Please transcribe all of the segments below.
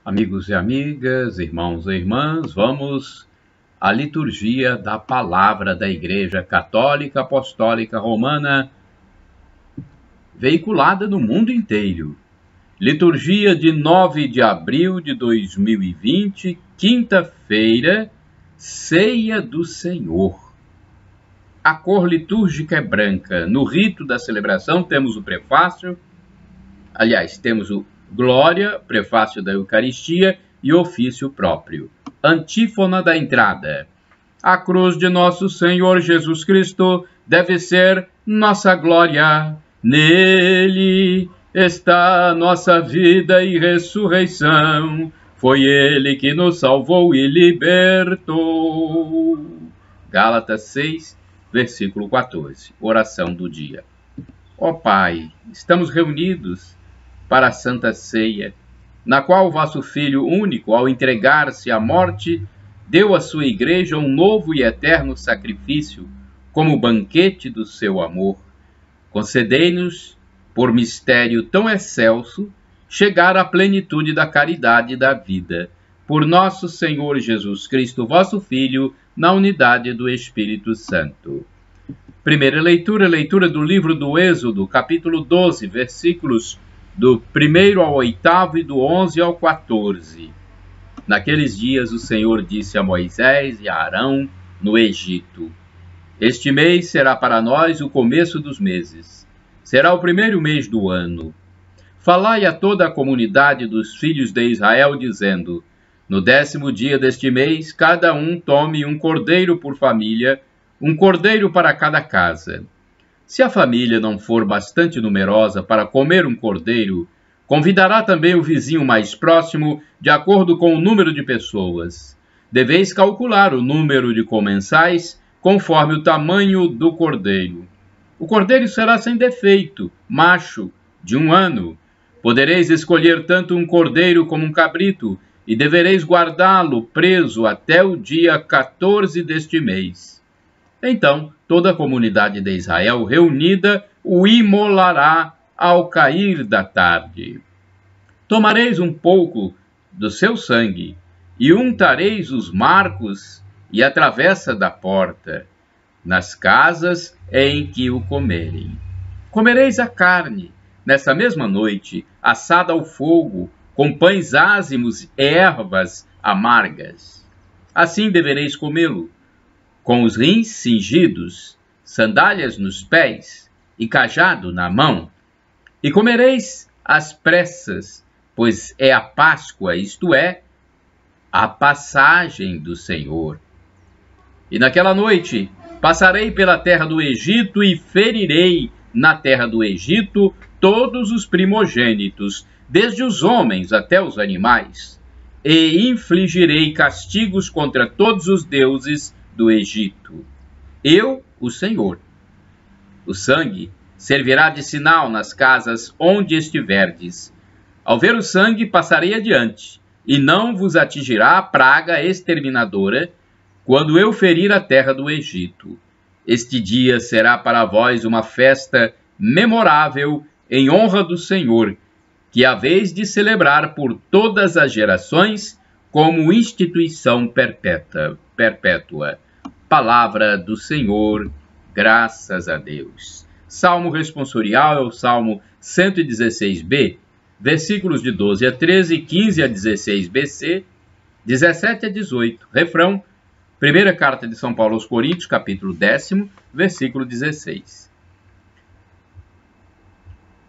Amigos e amigas, irmãos e irmãs, vamos à liturgia da Palavra da Igreja Católica Apostólica Romana, veiculada no mundo inteiro. Liturgia de 9 de abril de 2020, quinta-feira, Ceia do Senhor. A cor litúrgica é branca. No rito da celebração temos o prefácio, temos o Glória, prefácio da Eucaristia e ofício próprio. Antífona da entrada. A cruz de nosso Senhor Jesus Cristo deve ser nossa glória. Nele está nossa vida e ressurreição. Foi Ele que nos salvou e libertou. Gálatas 6, versículo 14. Oração do dia. Ó Pai, estamos reunidos para a Santa Ceia, na qual o vosso Filho único, ao entregar-se à morte, deu à sua Igreja um novo e eterno sacrifício, como banquete do seu amor. Concedei-nos, por mistério tão excelso, chegar à plenitude da caridade e da vida. Por nosso Senhor Jesus Cristo, vosso Filho, na unidade do Espírito Santo. Primeira leitura, leitura do livro do Êxodo, capítulo 12, versículos do 1º ao 8º e do 11 ao 14. Naqueles dias o Senhor disse a Moisés e a Arão no Egito: Este mês será para nós o começo dos meses. Será o primeiro mês do ano. Falai a toda a comunidade dos filhos de Israel, dizendo: No 10º dia deste mês, cada um tome um cordeiro por família, um cordeiro para cada casa. Se a família não for bastante numerosa para comer um cordeiro, convidará também o vizinho mais próximo, de acordo com o número de pessoas. Deveis calcular o número de comensais, conforme o tamanho do cordeiro. O cordeiro será sem defeito, macho, de 1 ano. Podereis escolher tanto um cordeiro como um cabrito, e devereis guardá-lo preso até o dia 14 deste mês. Então, toda a comunidade de Israel reunida o imolará ao cair da tarde. Tomareis um pouco do seu sangue e untareis os marcos e a travessa da porta, nas casas em que o comerem. Comereis a carne, nessa mesma noite, assada ao fogo, com pães ázimos e ervas amargas. Assim devereis comê-lo, com os rins cingidos, sandálias nos pés e cajado na mão. E comereis às pressas, pois é a Páscoa, isto é, a passagem do Senhor. E naquela noite passarei pela terra do Egito e ferirei na terra do Egito todos os primogênitos, desde os homens até os animais, e infligirei castigos contra todos os deuses do Egito. Eu, o Senhor. O sangue servirá de sinal nas casas onde estiverdes. Ao ver o sangue, passarei adiante, e não vos atingirá a praga exterminadora, quando eu ferir a terra do Egito. Este dia será para vós uma festa memorável em honra do Senhor, que haveis de celebrar por todas as gerações como instituição perpétua. Palavra do Senhor, graças a Deus. Salmo responsorial é o Salmo 116b, versículos de 12 a 13, 15 a 16bc, 17 a 18. Refrão, primeira carta de São Paulo aos Coríntios, capítulo 10, versículo 16.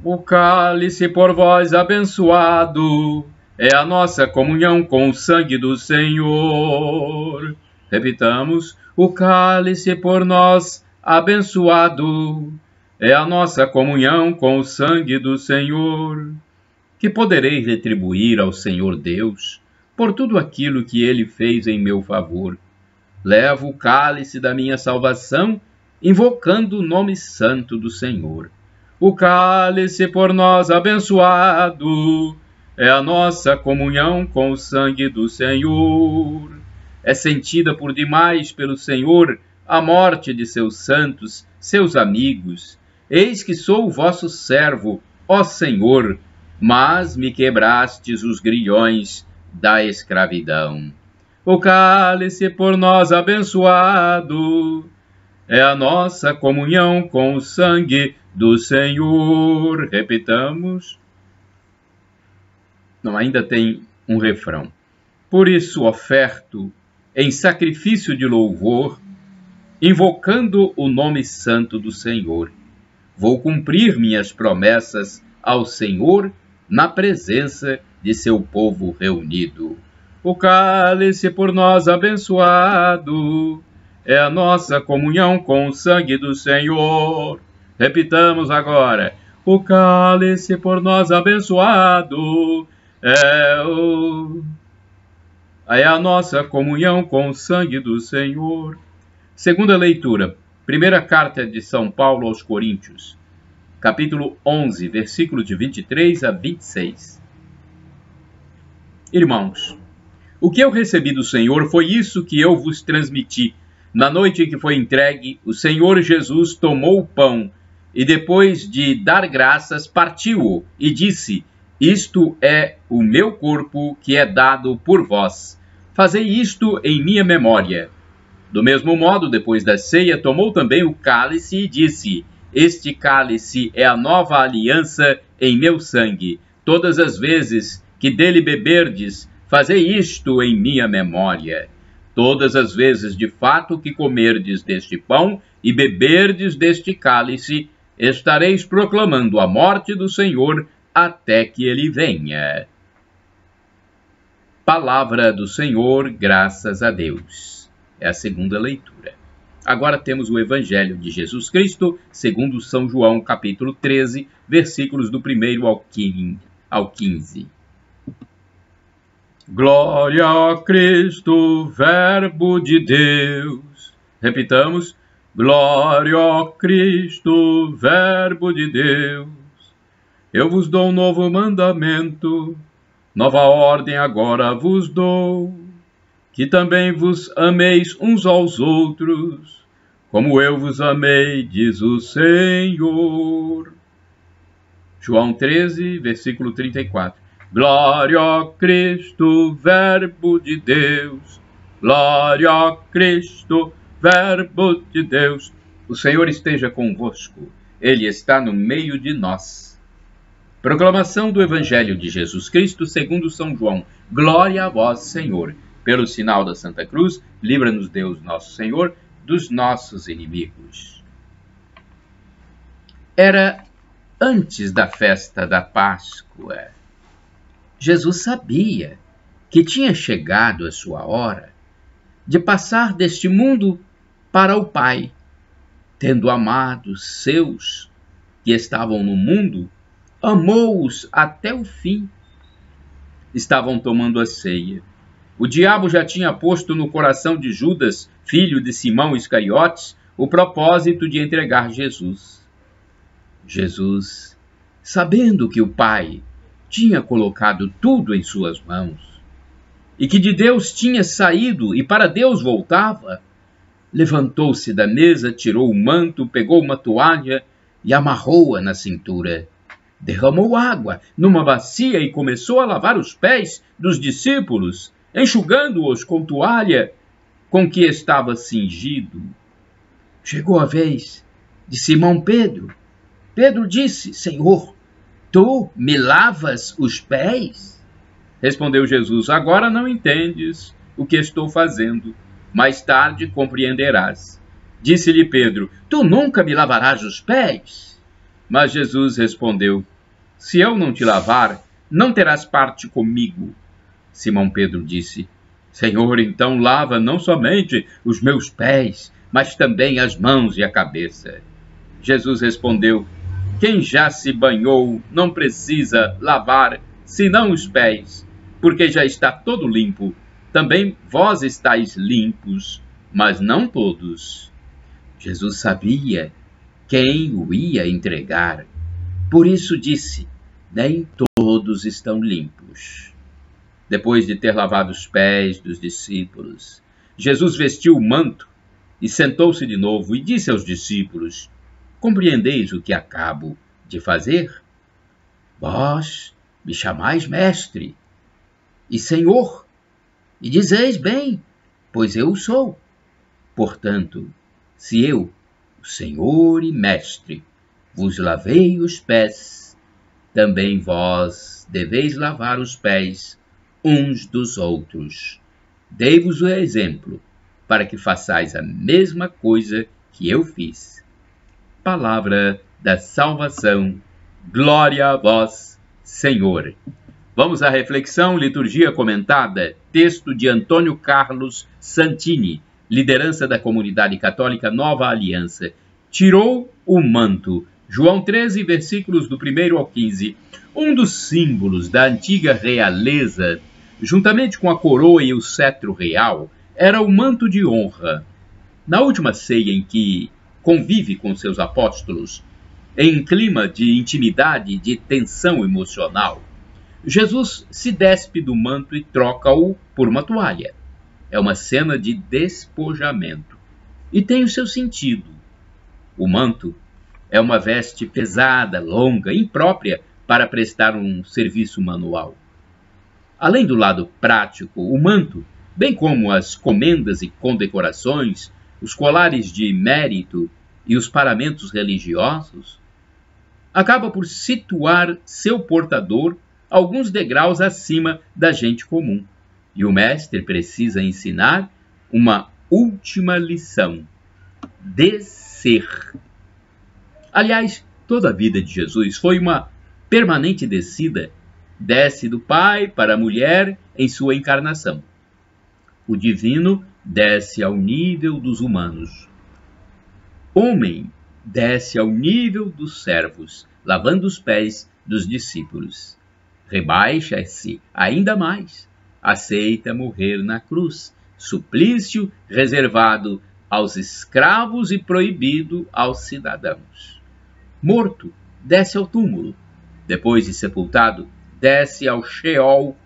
O cálice por vós abençoado é a nossa comunhão com o sangue do Senhor. Repitamos: o cálice por nós abençoado é a nossa comunhão com o sangue do Senhor. Que poderei retribuir ao Senhor Deus por tudo aquilo que Ele fez em meu favor? Levo o cálice da minha salvação, invocando o nome santo do Senhor. O cálice por nós abençoado é a nossa comunhão com o sangue do Senhor. É sentida por demais pelo Senhor a morte de seus santos, seus amigos. Eis que sou o vosso servo, ó Senhor, mas me quebrastes os grilhões da escravidão. O cálice por nós abençoado é a nossa comunhão com o sangue do Senhor. Repitamos. Não, ainda tem um refrão. Por isso oferto em sacrifício de louvor, invocando o nome santo do Senhor. Vou cumprir minhas promessas ao Senhor na presença de seu povo reunido. O cálice por nós abençoado é a nossa comunhão com o sangue do Senhor. Repitamos agora. O cálice por nós abençoado é a nossa comunhão com o sangue do Senhor. Segunda leitura. Primeira carta de São Paulo aos Coríntios, capítulo 11, versículos de 23 a 26. Irmãos, o que eu recebi do Senhor foi isso que eu vos transmiti. Na noite em que foi entregue, o Senhor Jesus tomou o pão e, depois de dar graças, partiu-o e disse: Isto é o meu corpo que é dado por vós. Fazei isto em minha memória. Do mesmo modo, depois da ceia, tomou também o cálice e disse: Este cálice é a nova aliança em meu sangue. Todas as vezes que dele beberdes, fazei isto em minha memória. Todas as vezes, de fato, que comerdes deste pão e beberdes deste cálice, estareis proclamando a morte do Senhor até que ele venha. Palavra do Senhor, graças a Deus. É a segunda leitura. Agora temos o Evangelho de Jesus Cristo, segundo São João, capítulo 13, versículos do 1 ao 15. Glória a Cristo, Verbo de Deus. Repitamos. Glória a Cristo, Verbo de Deus. Eu vos dou um novo mandamento, nova ordem agora vos dou, que também vos ameis uns aos outros, como eu vos amei, diz o Senhor. João 13, versículo 34. Glória a Cristo, Verbo de Deus. Glória a Cristo, Verbo de Deus. O Senhor esteja convosco. Ele está no meio de nós. Proclamação do Evangelho de Jesus Cristo segundo São João. Glória a vós, Senhor. Pelo sinal da Santa Cruz, livra-nos Deus nosso Senhor dos nossos inimigos. Era antes da festa da Páscoa. Jesus sabia que tinha chegado a sua hora de passar deste mundo para o Pai. Tendo amado os seus que estavam no mundo, amou-os até o fim. Estavam tomando a ceia. O diabo já tinha posto no coração de Judas, filho de Simão Iscariotes, o propósito de entregar Jesus. Jesus, sabendo que o Pai tinha colocado tudo em suas mãos, e que de Deus tinha saído e para Deus voltava, levantou-se da mesa, tirou o manto, pegou uma toalha e amarrou-a na cintura. Derramou água numa bacia e começou a lavar os pés dos discípulos, enxugando-os com toalha com que estava cingido. Chegou a vez de Simão Pedro. Pedro disse: Senhor, tu me lavas os pés? Respondeu Jesus: Agora não entendes o que estou fazendo. Mais tarde compreenderás. Disse-lhe Pedro: Tu nunca me lavarás os pés? Mas Jesus respondeu: Se eu não te lavar, não terás parte comigo. Simão Pedro disse: Senhor, então lava não somente os meus pés, mas também as mãos e a cabeça. Jesus respondeu: Quem já se banhou não precisa lavar senão os pés, porque já está todo limpo. Também vós estáis limpos, mas não todos. Jesus sabia quem o ia entregar. Por isso disse: Nem todos estão limpos. Depois de ter lavado os pés dos discípulos, Jesus vestiu o manto e sentou-se de novo e disse aos discípulos: Compreendeis o que acabo de fazer? Vós me chamais mestre, e Senhor, e dizeis bem, pois eu o sou. Portanto, se eu, o Senhor e Mestre, vos lavei os pés, também vós deveis lavar os pés uns dos outros. Dei-vos o exemplo, para que façais a mesma coisa que eu fiz. Palavra da salvação. Glória a vós, Senhor. Vamos à reflexão, liturgia comentada, texto de Antônio Carlos Santini, liderança da comunidade católica Nova Aliança. Tirou o manto. João 13, versículos do 1º ao 15. Um dos símbolos da antiga realeza, juntamente com a coroa e o cetro real, era o manto de honra. Na última ceia em que convive com seus apóstolos, em clima de intimidade e de tensão emocional, Jesus se despe do manto e troca-o por uma toalha. É uma cena de despojamento e tem o seu sentido. O manto é uma veste pesada, longa, imprópria para prestar um serviço manual. Além do lado prático, o manto, bem como as comendas e condecorações, os colares de mérito e os paramentos religiosos, acaba por situar seu portador alguns degraus acima da gente comum. E o mestre precisa ensinar uma última lição: descer. Aliás, toda a vida de Jesus foi uma permanente descida. Desce do Pai para a mulher em sua encarnação. O divino desce ao nível dos humanos. Homem desce ao nível dos servos, lavando os pés dos discípulos. Rebaixa-se ainda mais. Aceita morrer na cruz, suplício reservado aos escravos e proibido aos cidadãos. Morto, desce ao túmulo. Depois de sepultado, desce ao Sheol,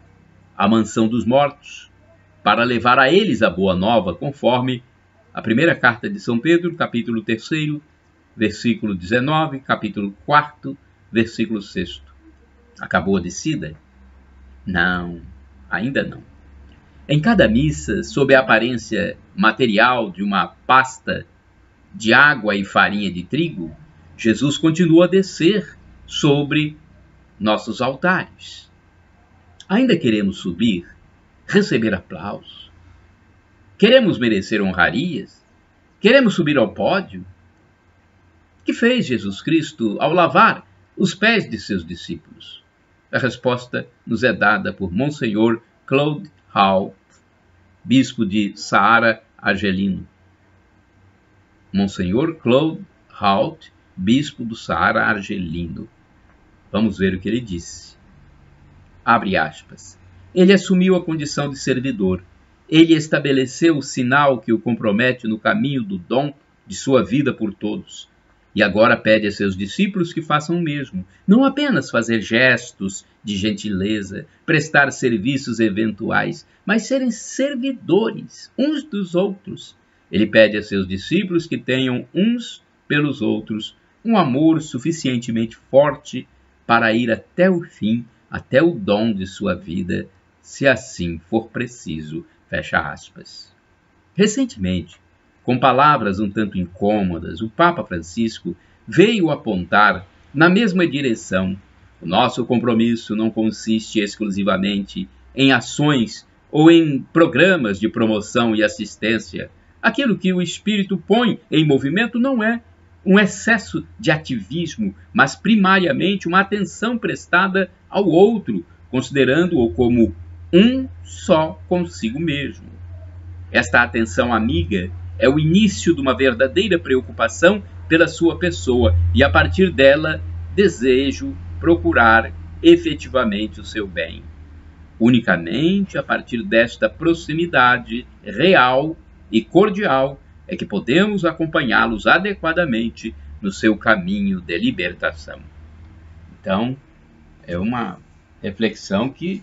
a mansão dos mortos, para levar a eles a boa nova, conforme a primeira carta de São Pedro, capítulo 3, versículo 19, capítulo 4, versículo 6. Acabou a descida? Não, ainda não. Em cada missa, sob a aparência material de uma pasta de água e farinha de trigo, Jesus continua a descer sobre nossos altares. Ainda queremos subir, receber aplausos? Queremos merecer honrarias? Queremos subir ao pódio? O que fez Jesus Cristo ao lavar os pés de seus discípulos? A resposta nos é dada por Monsenhor Claude Haut, bispo de Saara Argelino. Monsenhor Claude Haut, bispo do Saara Argelino. Vamos ver o que ele disse. Abre aspas. Ele assumiu a condição de servidor. Ele estabeleceu o sinal que o compromete no caminho do dom de sua vida por todos. E agora pede a seus discípulos que façam o mesmo. Não apenas fazer gestos de gentileza, prestar serviços eventuais, mas serem servidores uns dos outros. Ele pede a seus discípulos que tenham uns pelos outros um amor suficientemente forte para ir até o fim, até o dom de sua vida, se assim for preciso. Fecha aspas. Recentemente, com palavras um tanto incômodas, o Papa Francisco veio apontar na mesma direção. O nosso compromisso não consiste exclusivamente em ações ou em programas de promoção e assistência. Aquilo que o Espírito põe em movimento não é um excesso de ativismo, mas primariamente uma atenção prestada ao outro, considerando-o como um só consigo mesmo. Esta atenção amiga é o início de uma verdadeira preocupação pela sua pessoa e, a partir dela, desejo procurar efetivamente o seu bem. Unicamente a partir desta proximidade real e cordial é que podemos acompanhá-los adequadamente no seu caminho de libertação. Então, é uma reflexão que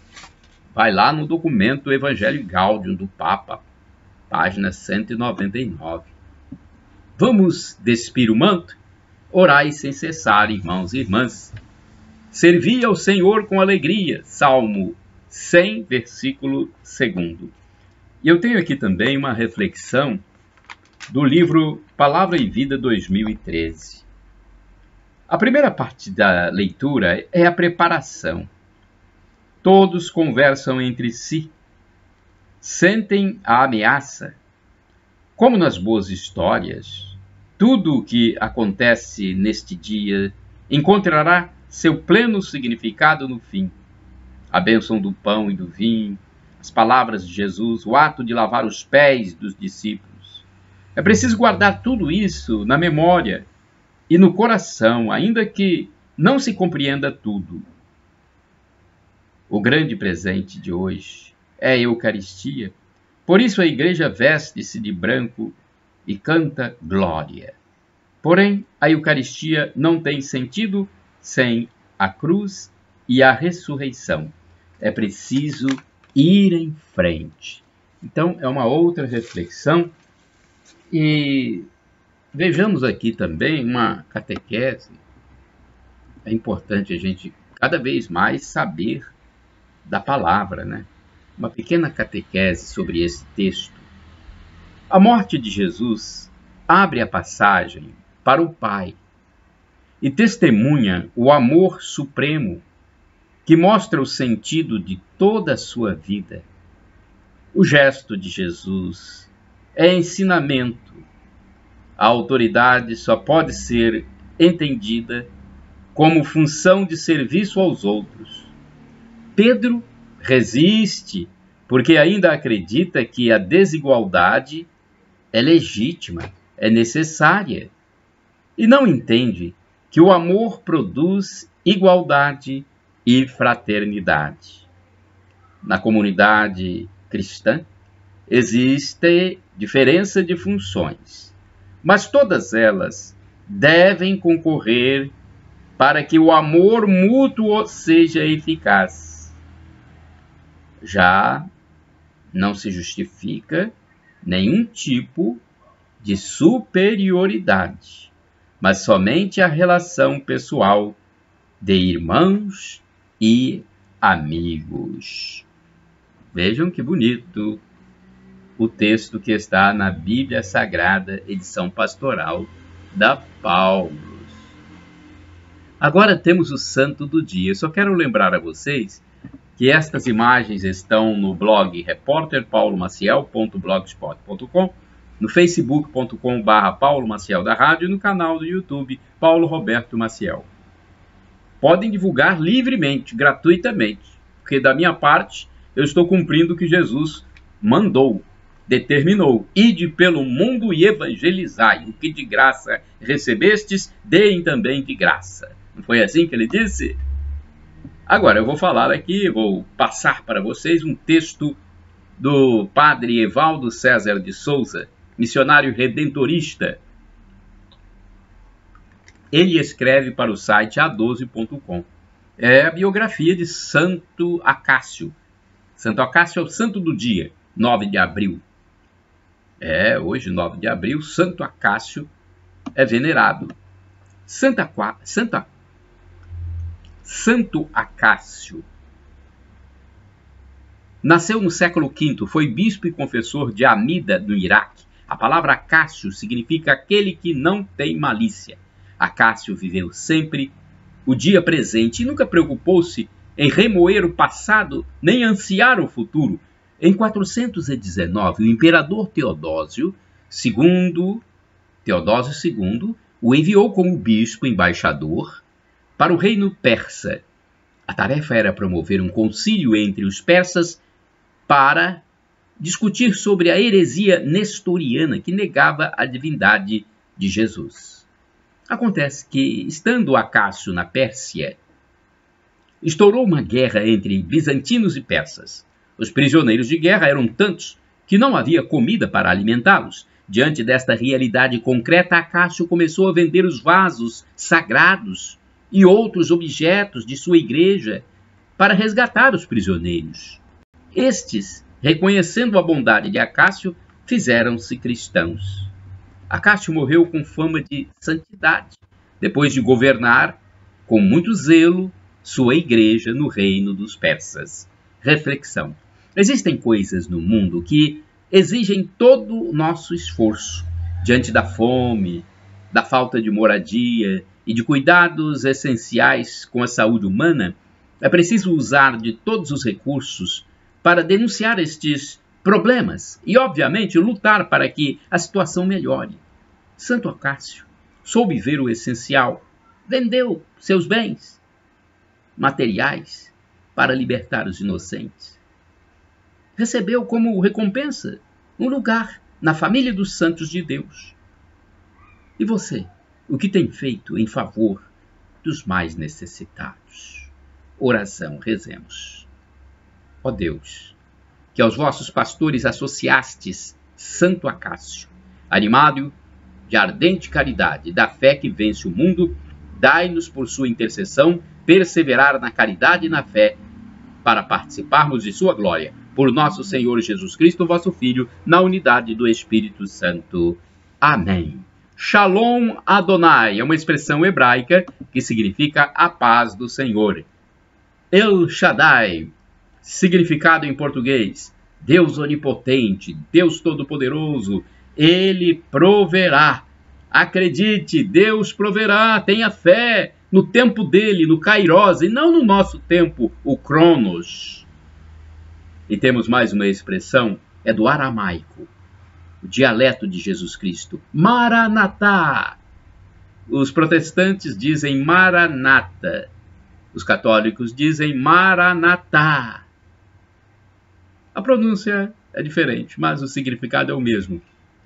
vai lá no documento Evangelii Gaudium do Papa, página 199. Vamos despir o manto? Orai sem cessar, irmãos e irmãs. Servi ao Senhor com alegria. Salmo 100, versículo 2. E eu tenho aqui também uma reflexão do livro Palavra e Vida 2013. A primeira parte da leitura é a preparação. Todos conversam entre si, sentem a ameaça. Como nas boas histórias, tudo o que acontece neste dia encontrará seu pleno significado no fim. A bênção do pão e do vinho, as palavras de Jesus, o ato de lavar os pés dos discípulos. É preciso guardar tudo isso na memória e no coração, ainda que não se compreenda tudo. O grande presente de hoje é a Eucaristia. Por isso a igreja veste-se de branco e canta glória. Porém, a Eucaristia não tem sentido sem a cruz e a ressurreição. É preciso ir em frente. Então, é uma outra reflexão. E vejamos aqui também uma catequese. É importante a gente cada vez mais saber da palavra, né? Uma pequena catequese sobre esse texto. A morte de Jesus abre a passagem para o Pai e testemunha o amor supremo que mostra o sentido de toda a sua vida. O gesto de Jesus é ensinamento. A autoridade só pode ser entendida como função de serviço aos outros. Pedro resiste porque ainda acredita que a desigualdade é legítima, é necessária, e não entende que o amor produz igualdade e fraternidade. Na comunidade cristã existe diferença de funções, mas todas elas devem concorrer para que o amor mútuo seja eficaz. Já não se justifica nenhum tipo de superioridade, mas somente a relação pessoal de irmãos e amigos. Vejam que bonito o texto que está na Bíblia Sagrada, edição pastoral da Paulus. Agora temos o santo do dia. Eu só quero lembrar a vocês que estas imagens estão no blog repórterpaulomaciel.blogspot.com, no facebook.com/Paulo Maciel da Rádio e no canal do YouTube Paulo Roberto Maciel. Podem divulgar livremente, gratuitamente, porque da minha parte eu estou cumprindo o que Jesus mandou, determinou: ide pelo mundo e evangelizai, o que de graça recebestes, deem também de graça. Não foi assim que ele disse? Agora eu vou falar aqui, vou passar para vocês um texto do padre Evaldo César de Souza, missionário redentorista. Ele escreve para o site a12.com. É a biografia de Santo Acácio. Santo Acácio é o santo do dia, 9 de abril. Hoje, 9 de abril, Santo Acácio é venerado. Santo Acácio nasceu no século V, foi bispo e confessor de Amida, no Iraque. A palavra Acácio significa aquele que não tem malícia. Acácio viveu sempre o dia presente e nunca preocupou-se em remoer o passado nem ansiar o futuro. Em 419, o imperador Teodósio II o enviou como bispo embaixador para o reino persa. A tarefa era promover um concílio entre os persas para discutir sobre a heresia nestoriana que negava a divindade de Jesus. Acontece que, estando Acácio na Pérsia, estourou uma guerra entre bizantinos e persas. Os prisioneiros de guerra eram tantos que não havia comida para alimentá-los. Diante desta realidade concreta, Acácio começou a vender os vasos sagrados e outros objetos de sua igreja para resgatar os prisioneiros. Estes, reconhecendo a bondade de Acácio, fizeram-se cristãos. Acácio morreu com fama de santidade, depois de governar com muito zelo sua igreja no reino dos persas. reflexão. Existem coisas no mundo que exigem todo o nosso esforço. Diante da fome, da falta de moradia e de cuidados essenciais com a saúde humana, é preciso usar de todos os recursos para denunciar estes problemas e, obviamente, lutar para que a situação melhore. Santo Acácio soube ver o essencial, vendeu seus bens materiais para libertar os inocentes. Recebeu como recompensa um lugar na família dos santos de Deus. E você, o que tem feito em favor dos mais necessitados? Oração, rezemos. Ó Deus, que aos vossos pastores associastes Santo Acácio, animado de ardente caridade, da fé que vence o mundo, dai-nos por sua intercessão perseverar na caridade e na fé, para participarmos de sua glória. Por nosso Senhor Jesus Cristo, vosso Filho, na unidade do Espírito Santo. Amém. Shalom Adonai é uma expressão hebraica que significa a paz do Senhor. El Shaddai, significado em português, Deus onipotente, Deus todo-poderoso, Ele proverá. Acredite, Deus proverá, tenha fé no tempo dele, no Kairos, e não no nosso tempo, o Cronos. E temos mais uma expressão, é do aramaico, o dialeto de Jesus Cristo, Maranatá. Os protestantes dizem Maranata, os católicos dizem Maranatá. A pronúncia é diferente, mas o significado é o mesmo.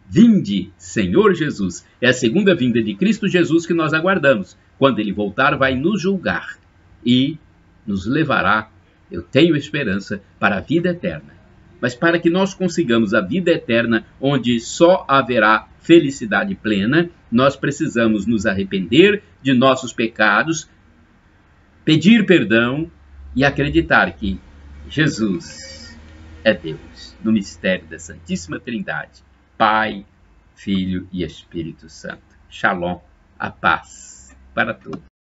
Vinde, Senhor Jesus. É a segunda vinda de Cristo Jesus que nós aguardamos. Quando Ele voltar, vai nos julgar e nos levará, eu tenho esperança, para a vida eterna. Mas para que nós consigamos a vida eterna, onde só haverá felicidade plena, nós precisamos nos arrepender de nossos pecados, pedir perdão e acreditar que Jesus é Deus, no mistério da Santíssima Trindade. Pai, Filho e Espírito Santo. Shalom, a paz para todos.